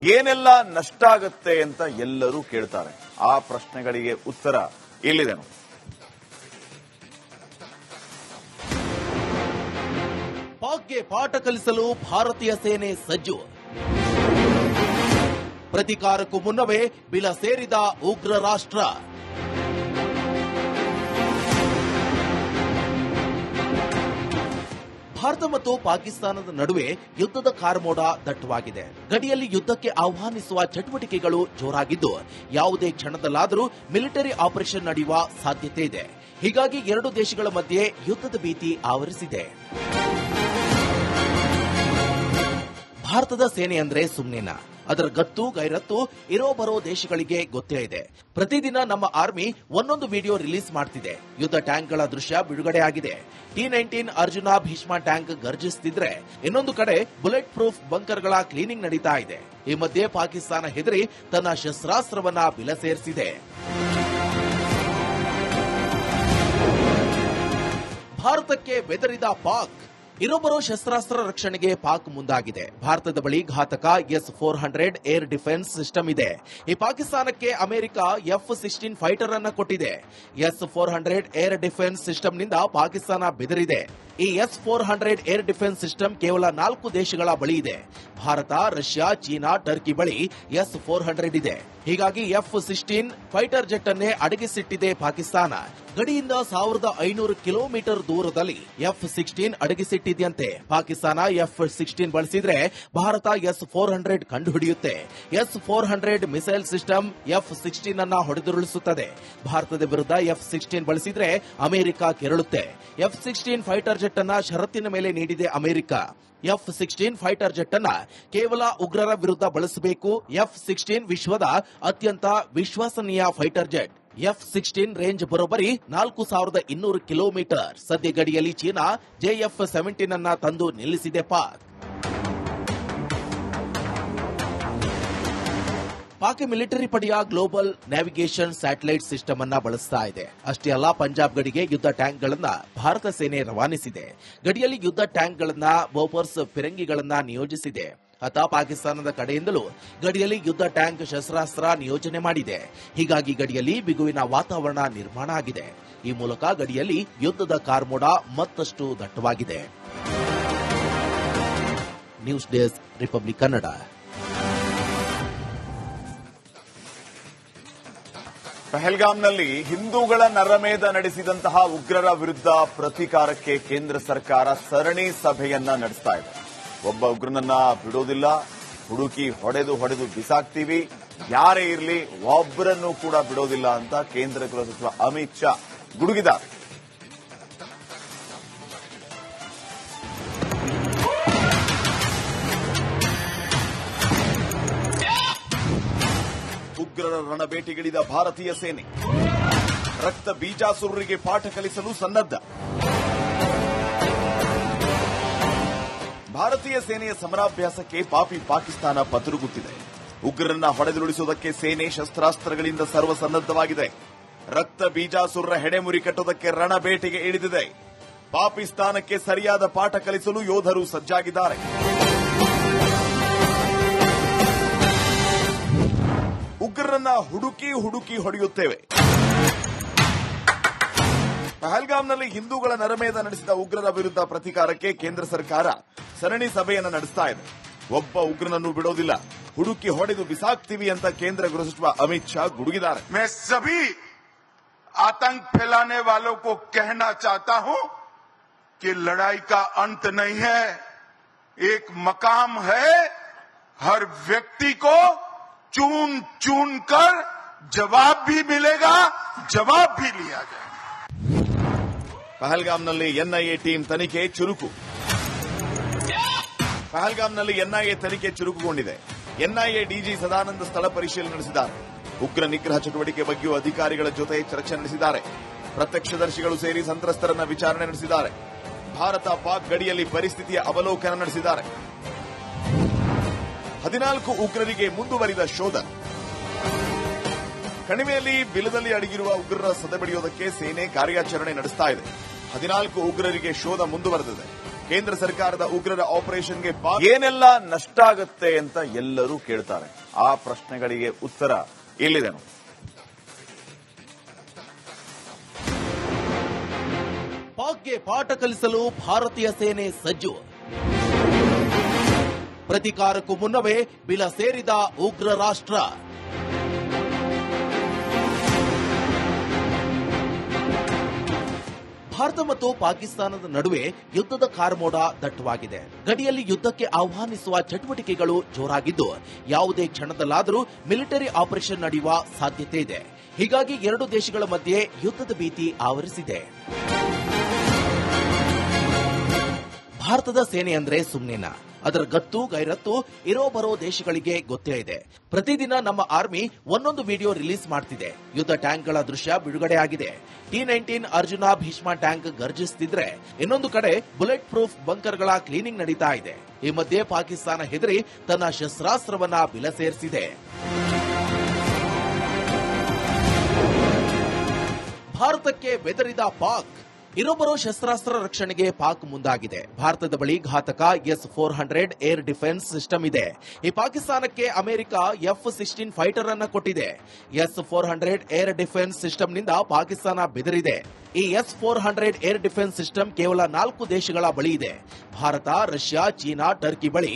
ಏನೆಲ್ಲ ನಷ್ಟ ಆಗುತ್ತೆ ಅಂತ ಎಲ್ಲರೂ ಕೇಳ್ತಾರೆ. ಆ ಪ್ರಶ್ನೆಗಳಿಗೆ ಉತ್ತರ ಇಲ್ಲಿದೆ. ಪಾಕ್ಗೆ ಪಾಠ ಕಲಿಸಲು ಭಾರತೀಯ ಸೇನೆ ಸಜ್ಜು. ಪ್ರತೀಕಾರಕ್ಕೂ ಮುನ್ನವೇ ಬಿಲ ಸೇರಿದ ಉಗ್ರ ರಾಷ್ಟ್ರ. ಭಾರತ ಮತ್ತು ಪಾಕಿಸ್ತಾನದ ನಡುವೆ ಯುದ್ಧದ ಕಾರ್ಮೋಡ ದಟ್ಟವಾಗಿದೆ. ಗಡಿಯಲ್ಲಿ ಯುದ್ಧಕ್ಕೆ ಆಹ್ವಾನಿಸುವ ಚಟುವಟಿಕೆಗಳು ಜೋರಾಗಿದ್ದು, ಯಾವುದೇ ಕ್ಷಣದಲ್ಲಾದರೂ ಮಿಲಿಟರಿ ಆಪರೇಷನ್ ನಡೆಯುವ ಸಾಧ್ಯತೆ ಇದೆ. ಹೀಗಾಗಿ ಎರಡು ದೇಶಗಳ ಮಧ್ಯೆ ಯುದ್ಧದ ಭೀತಿ ಆವರಿಸಿದೆ. ಭಾರತದ ಸೇನೆ ಅಂದ್ರೆ ಸುಮ್ಮನೆನಾ? ಅದರ ಗತ್ತು ಗೈರತ್ತು ಇರೋ ಬರೋ ದೇಶಗಳಿಗೆ ಗೊತ್ತೇ ಇದೆ. ಪ್ರತಿದಿನ ನಮ್ಮ ಆರ್ಮಿ ಒಂದೊಂದು ವಿಡಿಯೋ ರಿಲೀಸ್ ಮಾಡ್ತಿದೆ. ಯುದ್ಧ ಟ್ಯಾಂಕ್ಗಳ ದೃಶ್ಯ ಬಿಡುಗಡೆ ಆಗಿದೆ. T-19 ಅರ್ಜುನ ಭೀಷ್ಮ ಟ್ಯಾಂಕ್ ಗರ್ಜಿಸುತ್ತಿದ್ರೆ, ಇನ್ನೊಂದು ಕಡೆ ಬುಲೆಟ್ ಪ್ರೂಫ್ ಬಂಕರ್ಗಳ ಕ್ಲೀನಿಂಗ್ ನಡೀತಾ ಇದೆ. ಈ ಮಧ್ಯೆ ಪಾಕಿಸ್ತಾನ ಹೆದರಿ ತನ್ನ ಶಸ್ತ್ರಾಸ್ತ್ರವನ್ನ ಬಿಲ ಸೇರಿಸಿದೆ. ಭಾರತಕ್ಕೆ ಬೆದರಿದ ಪಾಕ್. ಇರೊಬ್ಬರು ಶಸ್ತ್ರಾಸ್ತ್ರ ರಕ್ಷಣೆಗೆ ಪಾಕ್ ಮುಂದಾಗಿದೆ. ಭಾರತದ ಬಳಿ ಘಾತಕ S-400 ಏರ್ ಡಿಫೆನ್ಸ್ ಸಿಸ್ಟಮ್ ಇದೆ. ಈ ಪಾಕಿಸ್ತಾನಕ್ಕೆ ಅಮೆರಿಕ F-16 ಫೈಟರ್ ಅನ್ನ ಕೊಟ್ಟಿದೆ. S-400 ಏರ್ ಡಿಫೆನ್ಸ್ ಸಿಸ್ಟಮ್ನಿಂದ ಪಾಕಿಸ್ತಾನ ಬೆದರಿದೆ. ಈ S-400 ಏರ್ ಡಿಫೆನ್ಸ್ ಸಿಸ್ಟಮ್ ಕೇವಲ 4 ದೇಶಗಳ ಬಳಿ ಇದೆ. ಭಾರತ, ರಷ್ಯಾ, ಚೀನಾ, ಟರ್ಕಿ ಬಳಿ S-400 ಇದೆ. ಹೀಗಾಗಿ F-16 ಫೈಟರ್ ಜೆಟ್ ಅನ್ನೇ ಅಡಗಿಸಿಟ್ಟಿದೆ ಪಾಕಿಸ್ತಾನ. ಗಡಿಯಿಂದ 1500 ಕಿಲೋಮೀಟರ್ ದೂರದಲ್ಲಿ F-16 ಅಡಗಿಸಿಟ್ಟಿದೆಯಂತೆ. ಪಾಕಿಸ್ತಾನ F-16 ಬಳಸಿದ್ರೆ Bharat S-400 ಕಂಡುಹಿಡಿಯುತ್ತೆ. S-400 missile system F-16 ಅನ್ನ ಹೊಡೆದುರುಳಿಸುತ್ತದೆ. ಭಾರತದ ವಿರುದ್ಧ F-16 ಬಳಸಿದ್ರೆ ಅಮೆರಿಕ ಕೆರಳುತ್ತೆ. F-16 ಫೈಟರ್ ಜೆಟ್ ಅನ್ನ ಷರತ್ತಿನ ಮೇಲೆ ನೀಡಿದೆ ಅಮೆರಿಕ. F-16 ಫೈಟರ್ ಜೆಟ್ ಅನ್ನ ಕೇವಲ ಉಗ್ರರ ವಿರುದ್ಧ ಬಳಸಬೇಕು. F-16 ವಿಶ್ವದ ಅತ್ಯಂತ ವಿಶ್ವಸನೀಯ ಫೈಟರ್ ಜೆಟ್. F-16 ರೇಂಜ್ ಬರೋಬ್ಬರಿ 4200 ಕಿಲೋಮೀಟರ್. ಸದ್ಯ ಗಡಿಯಲ್ಲಿ ಚೀನಾ JF-17 ಅನ್ನ ತಂದು ನಿಲ್ಲಿಸಿದೆ ಪಾಕ್. ಪಾಕ್ ಮಿಲಿಟರಿ ಪಡೆಯ ಗ್ಲೋಬಲ್ ನ್ಯಾವಿಗೇಷನ್ ಸ್ಯಾಟಲೈಟ್ ಸಿಸ್ಟಮ್ ಅನ್ನ ಬಳಸ್ತಾ ಇದೆ. ಅಷ್ಟೇ ಅಲ್ಲ, ಪಂಜಾಬ್ ಗಡಿಗೆ ಯುದ್ಧ ಟ್ಯಾಂಕ್ಗಳನ್ನ ಭಾರತ ಸೇನೆ ರವಾನಿಸಿದೆ. ಗಡಿಯಲ್ಲಿ ಯುದ್ಧ ಟ್ಯಾಂಕ್ಗಳನ್ನ ಬೋಫರ್ಸ್ ಫಿರಂಗಿಗಳನ್ನ ನಿಯೋಜಿಸಿದೆ. ಪಾಕಿಸ್ತಾನದ ಕಡೆಯಿಂದಲೂ ಗಡಿಯಲ್ಲಿ ಯುದ್ಧ ಟ್ಯಾಂಕ್ ಶಸ್ತ್ರಾಸ್ತ್ರ ನಿಯೋಜನೆ ಮಾಡಿದೆ. ಹೀಗಾಗಿ ಗಡಿಯಲ್ಲಿ ಬಿಗುವಿನ ವಾತಾವರಣ ನಿರ್ಮಾಣ ಆಗಿದೆ. ಈ ಮೂಲಕ ಗಡಿಯಲ್ಲಿ ಯುದ್ಧದ ಕಾರ್ಮೋಡ ಮತ್ತಷ್ಟು ದಟ್ಟವಾಗಿದೆ. News desk, republic Kannada. ಪಹಲ್ಗಾಮ್ನಲ್ಲಿ ಹಿಂದೂಗಳ ನರಮೇಧ ನಡೆಸಿದಂತಹ ಉಗ್ರರ ವಿರುದ್ಧ ಪ್ರತೀಕಾರಕ್ಕೆ ಕೇಂದ್ರ ಸರ್ಕಾರ ಸರಣಿ ಸಭೆಯನ್ನ ನಡೆಸ್ತಾ ಇದೆ. ಒಬ್ಬ ಉಗ್ರನನ್ನ ಬಿಡೋದಿಲ್ಲ, ಹುಡುಕಿ ಹೊಡೆದು ಬಿಸಾಕ್ತೀವಿ, ಯಾರೇ ಇರಲಿ ಒಬ್ಬರನ್ನು ಕೂಡ ಬಿಡೋದಿಲ್ಲ ಅಂತ ಕೇಂದ್ರ ಗೃಹ ಸಚಿವ ಅಮಿತ್ ಶಾ ಗುಡುಗಿದ್ದಾರೆ. ಉಗ್ರರ ರಣಬೇಟೆಗಿಳಿದ ಭಾರತೀಯ ಸೇನೆ. ರಕ್ತ ಬೀಜಾಸುರರಿಗೆ ಪಾಠ ಕಲಿಸಲು ಸನ್ನದ್ಧ. ಭಾರತೀಯ ಸೇನೆಯ ಸಮರಾಭ್ಯಾಸಕ್ಕೆ ಪಾಪಿ ಪಾಕಿಸ್ತಾನ ಪತರುಗುತ್ತಿದೆ. ಉಗ್ರರನ್ನ ಹೊಡೆದುರುಳಿಸುವುದಕ್ಕೆ ಸೇನೆ ಶಸ್ತ್ರಾಸ್ತ್ರಗಳಿಂದ ಸರ್ವಸನ್ನದ್ದವಾಗಿದೆ. ರಕ್ತ ಬೀಜಾಸುರರ ಹೆಡೆಮುರಿ ಕಟ್ಟುವುದಕ್ಕೆ ರಣಬೇಟೆಗೆ ಇಳಿದಿದೆ. ಪಾಕಿಸ್ತಾನಕ್ಕೆ ಸರಿಯಾದ ಪಾಠ ಕಲಿಸಲು ಯೋಧರು ಸಜ್ಜಾಗಿದ್ದಾರೆ. ಉಗ್ರರನ್ನ ಹುಡುಕಿ ಹೊಡೆಯುತ್ತೇವೆ. ಪಹಲ್ಗಾಮ್ನಲ್ಲಿ ಹಿಂದೂಗಳ ನರಮೇಧ ನಡೆಸಿದ ಉಗ್ರರ ವಿರುದ್ಧ ಪ್ರತೀಕಾರಕ್ಕೆ ಕೇಂದ್ರ ಸರ್ಕಾರ ಸರಣಿ ಸಭೆಯನ್ನು ನಡೆಸ್ತಾ ಇದೆ. ಒಬ್ಬ ಉಗ್ರನನ್ನು ಬಿಡೋದಿಲ್ಲ, ಹುಡುಕಿ ಹೊಡೆದು ಬಿಸಾಕ್ತೀವಿ ಅಂತ ಕೇಂದ್ರ ಗೃಹ ಸಚಿವ ಅಮಿತ್ ಶಾ ಗುಡುಗಿದ್ದಾರೆ. मैं सभी आतंक फैलाने वालों को कहना चाहता हूं कि लड़ाई का अंत नहीं है, एक मकाम है. हर व्यक्ति को चून कर जवाब भी मिलेगा, जवाब भी लिया जाएगा. ಪಹಲ್ಗಾಮ್ನಲ್ಲಿ ಎನ್ಐಎ ಟೀಮ್ ತನಿಖೆ ಚುರುಕು. ಪಹಲ್ಗಾಮ್ನಲ್ಲಿ ಎನ್ಐಎ ತನಿಖೆ ಚುರುಕುಗೊಂಡಿದೆ. ಎನ್ಐಎ ಡಿಜಿ ಸದಾನಂದ ಸ್ಥಳ ಪರಿಶೀಲನೆ ನಡೆಸಿದ್ದಾರೆ. ಉಗ್ರ ನಿಗ್ರಹ ಚಟುವಟಿಕೆ ಬಗ್ಗೆಯೂ ಅಧಿಕಾರಿಗಳ ಜೊತೆ ಚರ್ಚೆ ನಡೆಸಿದ್ದಾರೆ. ಪ್ರತ್ಯಕ್ಷದರ್ಶಿಗಳು ಸೇರಿ ಸಂತ್ರಸ್ತರನ್ನ ವಿಚಾರಣೆ ನಡೆಸಿದ್ದಾರೆ. ಭಾರತ ಪಾಕ್ ಗಡಿಯಲ್ಲಿ ಪರಿಸ್ಥಿತಿಯ ಅವಲೋಕನ ನಡೆಸಿದ್ದಾರೆ. 14 ಉಗ್ರರಿಗೆ ಮುಂದುವರಿದ ಶೋಧ. ಕಣಿವೆಯಲ್ಲಿ ಬಿಲದಲ್ಲಿ ಅಡಗಿರುವ ಉಗ್ರರ ಸದೆಬಡಿಯೋದಕ್ಕೆ ಸೇನೆ ಕಾರ್ಯಾಚರಣೆ ನಡೆಸ್ತಾ ಇದೆ. 14 ಉಗ್ರರಿಗೆ ಶೋಧ ಮುಂದುವರೆದಿದೆ. ಕೇಂದ್ರ ಸರ್ಕಾರದ ಉಗ್ರರ ಆಪರೇಷನ್ಗೆ ಏನೆಲ್ಲ ನಷ್ಟ ಆಗುತ್ತೆ ಅಂತ ಎಲ್ಲರೂ ಕೇಳ್ತಾರೆ. ಆ ಪ್ರಶ್ನೆಗಳಿಗೆ ಉತ್ತರ ಇಲ್ಲಿದೆ. ಪಾಕ್ಗೆ ಪಾಠ ಕಲಿಸಲು ಭಾರತೀಯ ಸೇನೆ ಸಜ್ಜು. ಪ್ರತಿಕಾರಕ್ಕೂ ಮುನ್ನವೇ ಬಿಲ ಸೇರಿದ ಉಗ್ರ ರಾಷ್ಟ್ರ. ಭಾರತ ಮತ್ತು ಪಾಕಿಸ್ತಾನದ ನಡುವೆ ಯುದ್ಧದ ಕಾರ್ಮೋಡ ದಟ್ಟವಾಗಿದೆ. ಗಡಿಯಲ್ಲಿ ಯುದ್ಧಕ್ಕೆ ಆಹ್ವಾನಿಸುವ ಚಟುವಟಿಕೆಗಳು ಜೋರಾಗಿದ್ದು, ಯಾವುದೇ ಕ್ಷಣದಲ್ಲಾದರೂ ಮಿಲಿಟರಿ ಆಪರೇಷನ್ ನಡೆಯುವ ಸಾಧ್ಯತೆ ಇದೆ. ಹೀಗಾಗಿ ಎರಡು ದೇಶಗಳ ಮಧ್ಯೆ ಯುದ್ಧದ ಭೀತಿ ಆವರಿಸಿದೆ. ಭಾರತದ ಸೇನೆ ಅಂದ್ರೆ ಸುಮ್ನೆನಾ? ಅದರ ಗತ್ತು ಗೈರತ್ತು ಇರೋ ಬರೋ ದೇಶಗಳಿಗೆ ಗೊತ್ತೇ ಇದೆ. ಪ್ರತಿದಿನ ನಮ್ಮ ಆರ್ಮಿ ಒಂದೊಂದು ವಿಡಿಯೋ ರಿಲೀಸ್ ಮಾಡ್ತಿದೆ. ಯುದ್ಧ ಟ್ಯಾಂಕ್ಗಳ ದೃಶ್ಯ ಬಿಡುಗಡೆ ಆಗಿದೆ. T-19 ಅರ್ಜುನ ಭೀಷ್ಮ ಟ್ಯಾಂಕ್ ಗರ್ಜಿಸುತ್ತಿದ್ರೆ, ಇನ್ನೊಂದು ಕಡೆ ಬುಲೆಟ್ ಪ್ರೂಫ್ ಬಂಕರ್ಗಳ ಕ್ಲೀನಿಂಗ್ ನಡೀತಾ ಇದೆ. ಈ ಮಧ್ಯೆ ಪಾಕಿಸ್ತಾನ ಹೆದರಿ ತನ್ನ ಶಸ್ತ್ರಾಸ್ತ್ರವನ್ನ ಬಿಲ ಸೇರಿಸಿದೆ. ಭಾರತಕ್ಕೆ ಬೆದರಿದ ಪಾಕ್. ಇರೋ ಶಸ್ತ್ರಾಸ್ತ್ರ ರಕ್ಷಣೆಗೆ ಪಾಕ್ ಮುಂದಾಗಿದೆ. ಭಾರತದ ಬಳಿ ಘಾತಕ S-400 ಏರ್ ಡಿಫೆನ್ಸ್ ಸಿಸ್ಟಮ್ ಇದೆ. ಈ ಪಾಕಿಸ್ತಾನಕ್ಕೆ ಅಮೆರಿಕ F-16 ಫೈಟರ್ ಅನ್ನ ಕೊಟ್ಟಿದೆ. S-400 ಏರ್ ಡಿಫೆನ್ಸ್ ಸಿಸ್ಟಮ್ನಿಂದ ಪಾಕಿಸ್ತಾನ ಬೆದರಿದೆ. ಈ S-400 ಏರ್ ಡಿಫೆನ್ಸ್ ಸಿಸ್ಟಮ್ ಕೇವಲ 4 ದೇಶಗಳ ಬಳಿ ಇದೆ. ಭಾರತ, ರಷ್ಯಾ, ಚೀನಾ, ಟರ್ಕಿ ಬಳಿ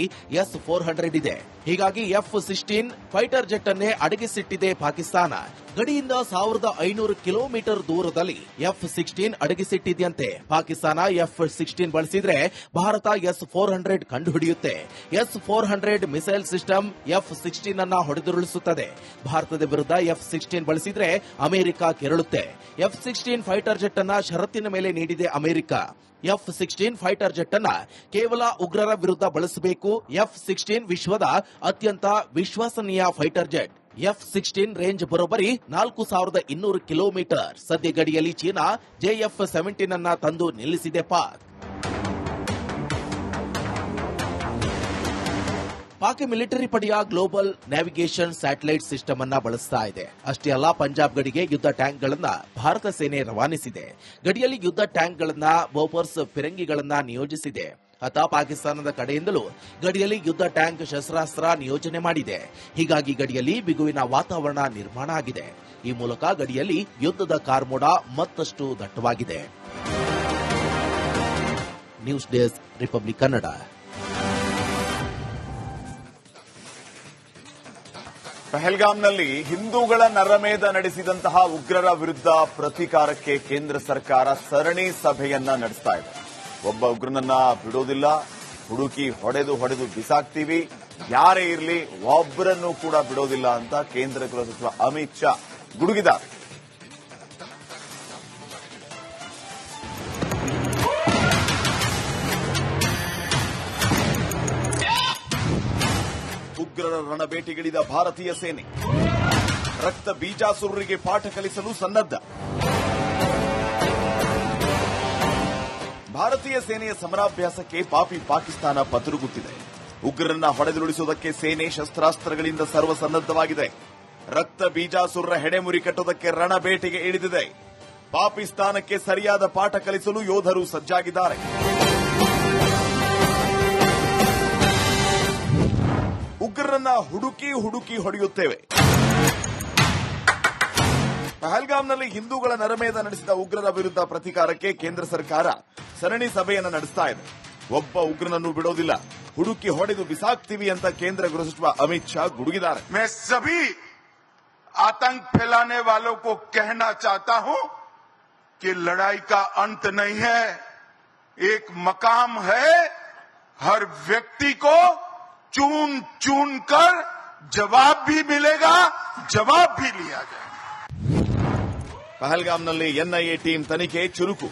S-400 ಇದೆ. ಹೀಗಾಗಿ F-16 ಫೈಟರ್ ಜೆಟ್ ಅನ್ನೇ ಅಡಗಿಸಿಟ್ಟಿದೆ ಪಾಕಿಸ್ತಾನ. ಗಡಿಯಿಂದ 1500 ಕಿಲೋಮೀಟರ್ ದೂರದಲ್ಲಿ F-16 ಅಡಗಿಸಿಟ್ಟಿದೆಯಂತೆ. ಪಾಕಿಸ್ತಾನ F-16 ಬಳಸಿದ್ರೆ Bharat S-400 ಕಂಡುಹಿಡಿಯುತ್ತೆ. S-400 missile system F-16 ಅನ್ನ ಹೊಡೆದುರುಳಿಸುತ್ತದೆ. ಭಾರತದ ವಿರುದ್ಧ F-16 ಬಳಸಿದ್ರೆ ಅಮೆರಿಕ ಕೆರಳುತ್ತೆ. F-16 ಫೈಟರ್ ಜೆಟ್ ಅನ್ನ ಷರತ್ತಿನ ಮೇಲೆ ನೀಡಿದೆ ಅಮೆರಿಕ. F-16 ಫೈಟರ್ ಜೆಟ್ ಅನ್ನ ಕೇವಲ ಉಗ್ರರ ವಿರುದ್ಧ ಬಳಸಬೇಕು. F-16 ವಿಶ್ವದ ಅತ್ಯಂತ ವಿಶ್ವಸನೀಯ ಫೈಟರ್ ಜೆಟ್. F-16 ರೇಂಜ್ ಬರೋಬ್ಬರಿ 4200 ಕಿಲೋಮೀಟರ್. ಸದ್ಯ ಗಡಿಯಲ್ಲಿ ಚೀನಾ JF-17 ಅನ್ನ ತಂದು ನಿಲ್ಲಿಸಿದೆ ಪಾಕ್. ಪಾಕ್ ಮಿಲಿಟರಿ ಪಡೆಯ ಗ್ಲೋಬಲ್ ನ್ಯಾವಿಗೇಷನ್ ಸ್ಯಾಟಲೈಟ್ ಸಿಸ್ಟಮ್ ಅನ್ನ ಬಳಸ್ತಾ ಇದೆ. ಅಷ್ಟೇ ಅಲ್ಲ, ಪಂಜಾಬ್ ಗಡಿಗೆ ಯುದ್ಧ ಟ್ಯಾಂಕ್ಗಳನ್ನ ಭಾರತ ಸೇನೆ ರವಾನಿಸಿದೆ. ಗಡಿಯಲ್ಲಿ ಯುದ್ಧ ಟ್ಯಾಂಕ್ಗಳನ್ನ, ಬೋಪರ್ಸ್ ಫಿರಂಗಿಗಳನ್ನ ನಿಯೋಜಿಸಿದೆ. ಅತ ಪಾಕಿಸ್ತಾನದ ಕಡೆಯಿಂದಲೂ ಗಡಿಯಲ್ಲಿ ಯುದ್ಧ ಟ್ಯಾಂಕ್ ಶಸ್ತ್ರಾಸ್ತ್ರ ನಿಯೋಜನೆ ಮಾಡಿದೆ. ಹೀಗಾಗಿ ಗಡಿಯಲ್ಲಿ ಬಿಗುವಿನ ವಾತಾವರಣ ನಿರ್ಮಾಣ ಆಗಿದೆ. ಈ ಮೂಲಕ ಗಡಿಯಲ್ಲಿ ಯುದ್ಧದ ಕಾರ್ಮೋಡ ಮತ್ತಷ್ಟು ದಟ್ಟವಾಗಿದೆ. News desk, republic Kannada. ಪಹಲ್ಗಾಮ್ನಲ್ಲಿ ಹಿಂದೂಗಳ ನರಮೇಧ ನಡೆಸಿದಂತಹ ಉಗ್ರರ ವಿರುದ್ಧ ಪ್ರತೀಕಾರಕ್ಕೆ ಕೇಂದ್ರ ಸರ್ಕಾರ ಸರಣಿ ಸಭೆಯನ್ನ ನಡೆಸ್ತಾ ಇದೆ. ಒಬ್ಬ ಉಗ್ರನನ್ನ ಬಿಡೋದಿಲ್ಲ, ಹುಡುಕಿ ಹೊಡೆದು ಬಿಸಾಕ್ತೀವಿ, ಯಾರೇ ಇರಲಿ ಒಬ್ಬರನ್ನು ಕೂಡ ಬಿಡೋದಿಲ್ಲ ಅಂತ ಕೇಂದ್ರ ಗೃಹ ಸಚಿವ ಅಮಿತ್ ಶಾ ಗುಡುಗಿದ್ದಾರೆ. ಉಗ್ರರ ರಣಬೇಟೆಗಿಳಿದ ಭಾರತೀಯ ಸೇನೆ. ರಕ್ತ ಬೀಜಾಸುರರಿಗೆ ಪಾಠ ಕಲಿಸಲು ಸನ್ನದ್ಧ. ಭಾರತೀಯ ಸೇನೆಯ ಸಮರಾಭ್ಯಾಸಕ್ಕೆ ಪಾಕಿಸ್ತಾನ ಪತರುಗುತ್ತಿದೆ. ಉಗ್ರರನ್ನ ಹೊಡೆದುರುಳಿಸುವುದಕ್ಕೆ ಸೇನೆ ಶಸ್ತ್ರಾಸ್ತ್ರಗಳಿಂದ ಸರ್ವಸನ್ನದ್ದವಾಗಿದೆ. ರಕ್ತ ಬೀಜಾಸುರರ ಹೆಡೆಮುರಿ ಕಟ್ಟುವುದಕ್ಕೆ ರಣಬೇಟೆಗೆ ಇಳಿದಿದೆ. ಪಾಕಿಸ್ತಾನಕ್ಕೆ ಸರಿಯಾದ ಪಾಠ ಕಲಿಸಲು ಯೋಧರು ಸಜ್ಜಾಗಿದ್ದಾರೆ. ಉಗ್ರರನ್ನ ಹುಡುಕಿ ಹೊಡೆಯುತ್ತೇವೆ. ಪಹಲ್ಗಾಮ್ನಲ್ಲಿ ಹಿಂದೂಗಳ ನರಮೇಧ ನಡೆಸಿದ ಉಗ್ರರ ವಿರುದ್ಧ ಪ್ರತೀಕಾರಕ್ಕೆ ಕೇಂದ್ರ ಸರ್ಕಾರ ಸರಣಿ ಸಭೆಯನ್ನು ನಡೆಸ್ತಾ ಇದೆ. ಒಬ್ಬ ಉಗ್ರನನ್ನು ಬಿಡೋದಿಲ್ಲ, ಹುಡುಕಿ ಹೊಡೆದು ಬಿಸಾಕ್ತೀವಿ ಅಂತ ಕೇಂದ್ರ ಗೃಹ ಸಚಿವ ಅಮಿತ್ ಶಾ ಗುಡುಗಿದ್ದಾರೆ. मैं सभी आतंक फैलाने वालों को कहना चाहता हूं कि लड़ाई का अंत नहीं है, एक मकाम है. हर व्यक्ति को चून चून कर जवाब भी मिलेगा, जवाब भी लिया जाएगा. ಪಹಲ್ಗಾಮ್ನಲ್ಲಿ ಎನ್ಐಎ ಟೀಮ್ ತನಿಖೆ ಚುರುಕು.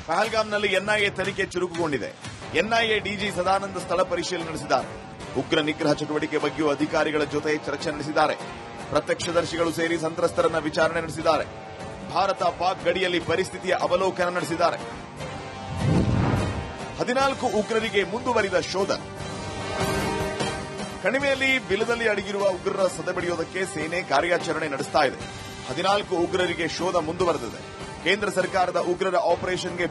ಪಹಲ್ಗಾಮ್ನಲ್ಲಿ ಎನ್ಐಎ ತನಿಖೆ ಚುರುಕುಗೊಂಡಿದೆ. ಎನ್ಐಎ ಡಿಜಿ ಸದಾನಂದ ಸ್ಥಳ ಪರಿಶೀಲನೆ ನಡೆಸಿದ್ದಾರೆ. ಉಗ್ರ ನಿಗ್ರಹ ಚಟುವಟಿಕೆ ಬಗ್ಗೆಯೂ ಅಧಿಕಾರಿಗಳ ಜೊತೆ ಚರ್ಚೆ ನಡೆಸಿದ್ದಾರೆ. ಪ್ರತ್ಯಕ್ಷದರ್ಶಿಗಳು ಸೇರಿ ಸಂತ್ರಸ್ತರನ್ನ ವಿಚಾರಣೆ ನಡೆಸಿದ್ದಾರೆ. ಭಾರತ ಪಾಕ್ ಗಡಿಯಲ್ಲಿ ಪರಿಸ್ಥಿತಿಯ ಅವಲೋಕನ ನಡೆಸಿದ್ದಾರೆ. 14 ಉಗ್ರರಿಗೆ ಮುಂದುವರಿದ ಶೋಧ. ಕಣಿವೆಯಲ್ಲಿ ಬಿಲದಲ್ಲಿ ಅಡಗಿರುವ ಉಗ್ರರ ಸದೆಬಡಿಯೋದಕ್ಕೆ ಸೇನೆ ಕಾರ್ಯಾಚರಣೆ ನಡೆಸ್ತಾ ಇದೆ. 14 ಉಗ್ರರಿಗೆ ಶೋಧ ಮುಂದುವರೆದಿದೆ. ಕೇಂದ್ರ ಸರ್ಕಾರದ ಉಗ್ರರ ಆಪರೇಷನ್ಗೆ